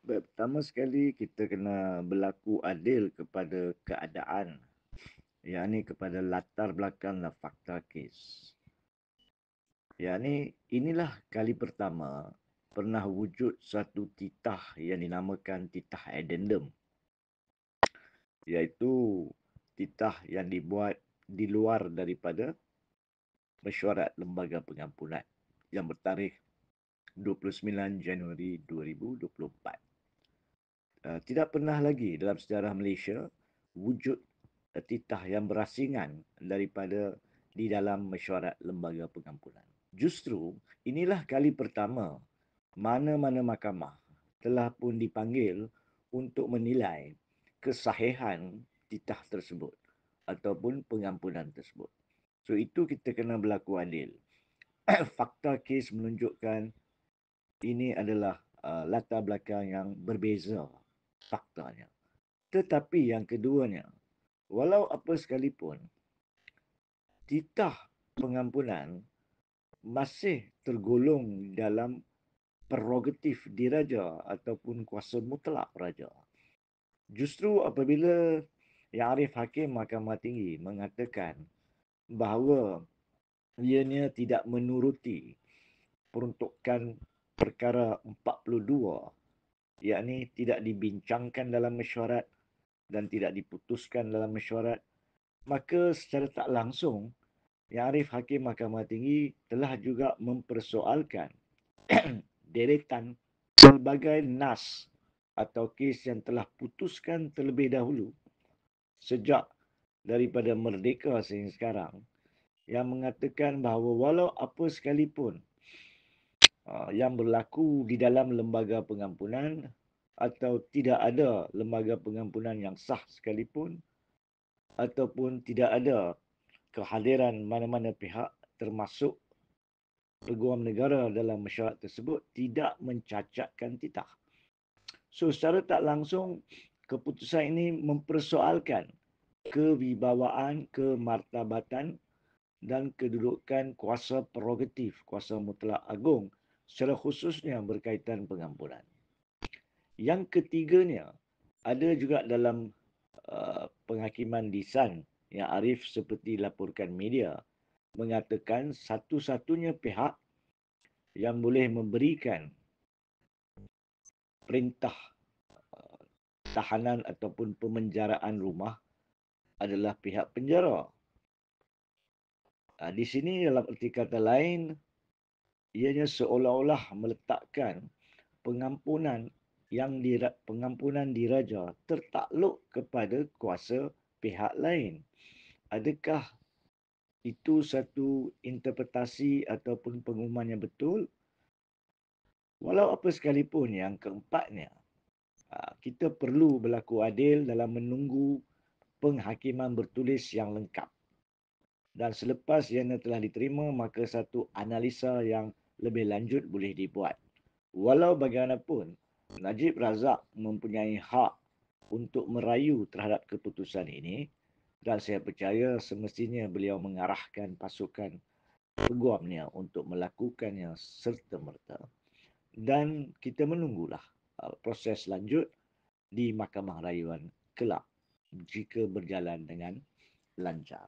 Pertama sekali kita kena berlaku adil kepada keadaan, yakni kepada latar belakang dan fakta kes. Yakni inilah kali pertama pernah wujud satu titah yang dinamakan titah addendum, iaitu titah yang dibuat di luar daripada mesyuarat lembaga pengampunan yang bertarikh 29 Januari 2024. Tidak pernah lagi dalam sejarah Malaysia wujud titah yang berasingan daripada di dalam mesyuarat lembaga pengampunan. Justru inilah kali pertama mana-mana mahkamah telah pun dipanggil untuk menilai kesahihan titah tersebut ataupun pengampunan tersebut. So itu kita kena berlaku adil. Fakta kes menunjukkan ini adalah latar belakang yang berbeza faktanya. Tetapi yang keduanya, walau apa sekalipun, titah pengampunan masih tergolong dalam prerogatif diraja ataupun kuasa mutlak raja. Justru apabila Yang Arif Hakim Mahkamah Tinggi mengatakan bahawa ianya tidak menuruti peruntukan perkara 42, yakni tidak dibincangkan dalam mesyuarat dan tidak diputuskan dalam mesyuarat, maka secara tak langsung Yang Arif Hakim Mahkamah Tinggi telah juga mempersoalkan deretan pelbagai nas atau kes yang telah putuskan terlebih dahulu sejak daripada merdeka sehingga sekarang, yang mengatakan bahawa walau apa sekalipun yang berlaku di dalam lembaga pengampunan atau tidak ada lembaga pengampunan yang sah sekalipun, ataupun tidak ada kehadiran mana-mana pihak termasuk peguam negara dalam mesyuarat tersebut, tidak mencacatkan titah. So secara tak langsung keputusan ini mempersoalkan kewibawaan, kemartabatan dan kedudukan kuasa prerogatif, kuasa mutlak agung, secara khususnya berkaitan pengampunan. Yang ketiganya, ada juga dalam penghakiman lisan yang Arif seperti laporkan media, mengatakan satu-satunya pihak yang boleh memberikan perintah tahanan ataupun pemenjaraan rumah adalah pihak penjara. Di sini dalam erti kata lain, ianya seolah-olah meletakkan pengampunan pengampunan diraja tertakluk kepada kuasa pihak lain. Adakah itu satu interpretasi ataupun pengumuman yang betul? Walau apa sekalipun, yang keempatnya, kita perlu berlaku adil dalam menunggu penghakiman bertulis yang lengkap. Dan selepas ianya telah diterima, maka satu analisa yang lebih lanjut boleh dibuat. Walau bagaimanapun, Najib Razak mempunyai hak untuk merayu terhadap keputusan ini, dan saya percaya semestinya beliau mengarahkan pasukan peguamnya untuk melakukannya serta-merta. Dan kita menunggulah proses lanjut di Mahkamah Rayuan kelak jika berjalan dengan lancar.